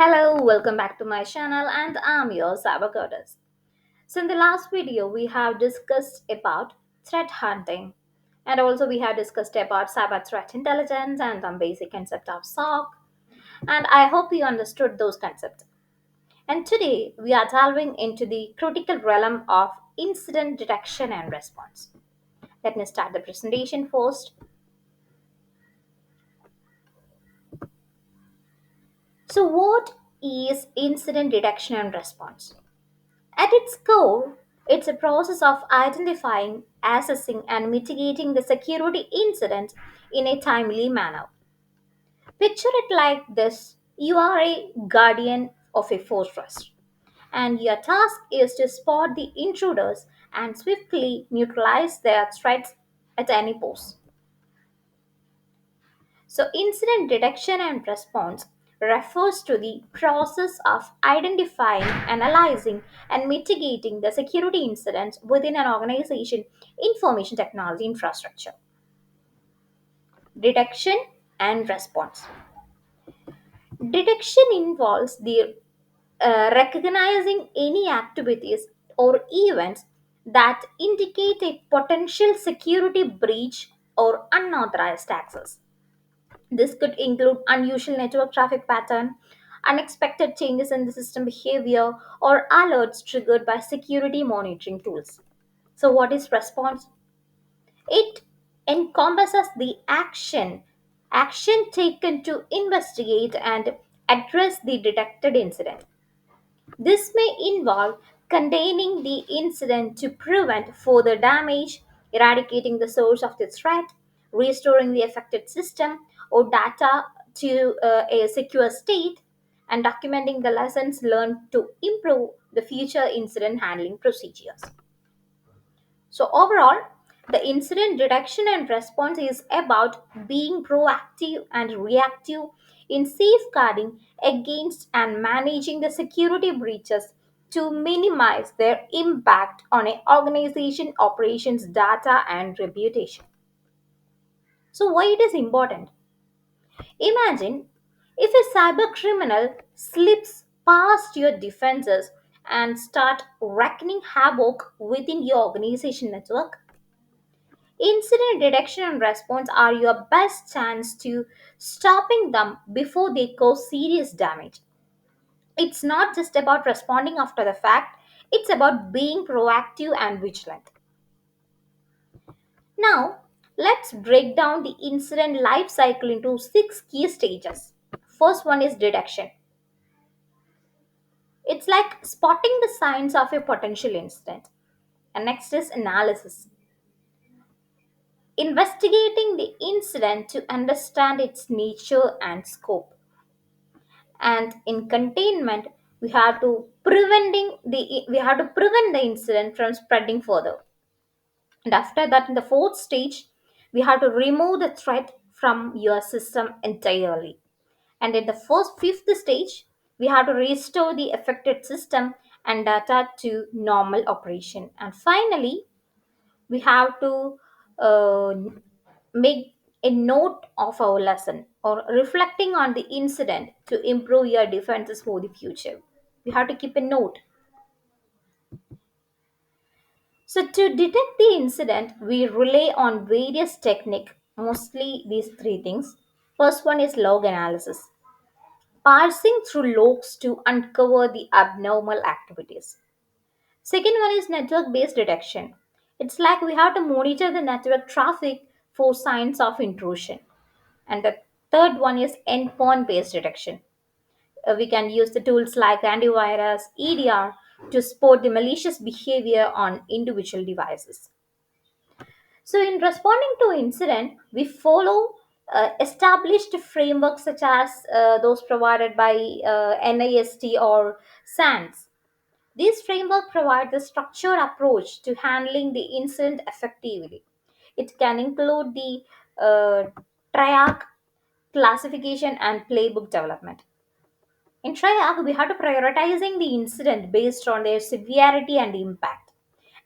Hello, welcome back to my channel and I'm your cyber goddess. So in the last video we have discussed about threat hunting and also we have discussed about cyber threat intelligence and some basic concept of SOC, and I hope you understood those concepts. And today we are delving into the critical realm of incident detection and response. Let me start the presentation first. So what is incident detection and response? At its core, it's a process of identifying, assessing, and mitigating the security incident in a timely manner. Picture it like this: you are a guardian of a fortress, and your task is to spot the intruders and swiftly neutralize their threats at any post. So, incident detection and response refers to the process of identifying, analyzing, and mitigating the security incidents within an organization information technology infrastructure. Detection and response. Detection involves the recognizing any activities or events that indicate a potential security breach or unauthorized access. This could include unusual network traffic pattern, unexpected changes in the system behavior, or alerts triggered by security monitoring tools. So, what is response? It encompasses the action taken to investigate and address the detected incident. This may involve containing the incident to prevent further damage, eradicating the source of the threat, restoring the affected system or data to a secure state, and documenting the lessons learned to improve the future incident handling procedures. So, overall, the incident detection and response is about being proactive and reactive in safeguarding against and managing the security breaches to minimize their impact on an organization operations data and reputation. So, why it is important? Imagine if a cyber criminal slips past your defenses and start wreaking havoc within your organization network. Incident detection and response are your best chance to stopping them before they cause serious damage. It's not just about responding after the fact, it's about being proactive and vigilant. Now, let's break down the incident life cycle into six key stages. First one is detection. It's like spotting the signs of a potential incident. And next is analysis, investigating the incident to understand its nature and scope. And in containment, we have to prevent the incident from spreading further. And after that, in the fourth stage, we have to remove the threat from your system entirely. And in the first fifth stage, we have to restore the affected system and data to normal operation. And finally, we have to uh, make a note of our lesson or reflecting on the incident to improve your defenses for the future. We have to keep a note. So to detect the incident, we rely on various techniques, mostly these three things. First one is log analysis, parsing through logs to uncover the abnormal activities. Second one is network based detection. It's like we have to monitor the network traffic for signs of intrusion. And the third one is endpoint based detection. We can use the tools like antivirus, EDR to spot the malicious behavior on individual devices. So, in responding to incident, we follow established frameworks such as those provided by NIST or SANS. This framework provides a structured approach to handling the incident effectively. It can include the triage, classification, and playbook development. In triage, we have to prioritizing the incident based on their severity and impact.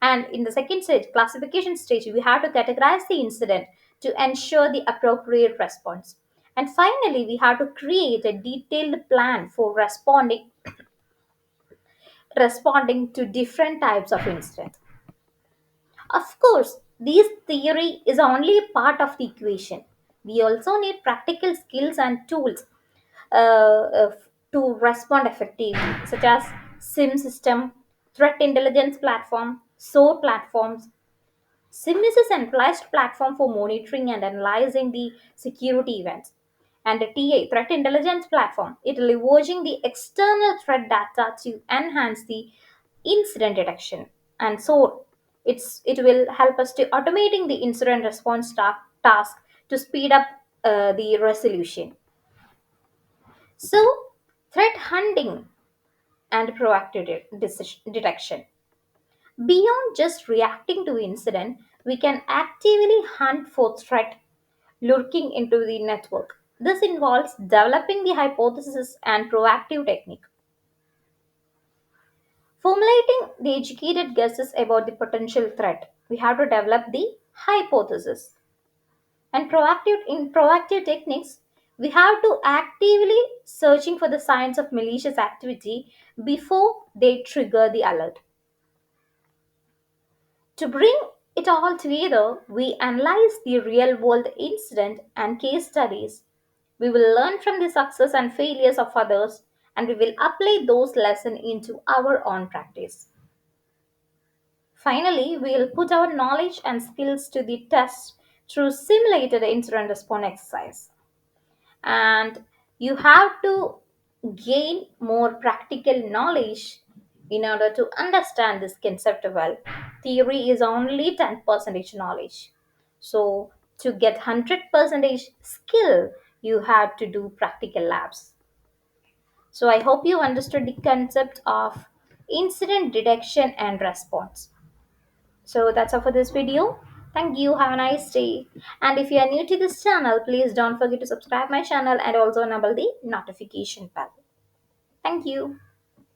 And in the second stage, classification stage, we have to categorize the incident to ensure the appropriate response. And finally, we have to create a detailed plan for responding to different types of incidents. Of course, this theory is only a part of the equation. We also need practical skills and tools to respond effectively, such as SIM system, threat intelligence platform, SOAR platforms. SIM is a centralized platform for monitoring and analyzing the security events. And the TA, Threat Intelligence Platform, it leveraging the external threat data to enhance the incident detection. And so it will help us to automating the incident response task to speed up the resolution. So, threat hunting and proactive detection. Beyond just reacting to incident, we can actively hunt for threat lurking into the network. This involves developing the hypothesis and proactive technique. Formulating the educated guesses about the potential threat. We have to develop the hypothesis. And proactive techniques, we have to actively searching for the signs of malicious activity before they trigger the alert. To bring it all together, we analyze the real world incident and case studies. We will learn from the success and failures of others, and we will apply those lessons into our own practice. Finally, we will put our knowledge and skills to the test through simulated incident response exercise. And you have to gain more practical knowledge in order to understand this concept well. Theory is only 10% knowledge. So to get 100% skill, you have to do practical labs. So I hope you understood the concept of incident detection and response. So that's all for this video. Thank you. Have a nice day. And if you are new to this channel, please don't forget to subscribe my channel and also enable the notification bell. Thank you.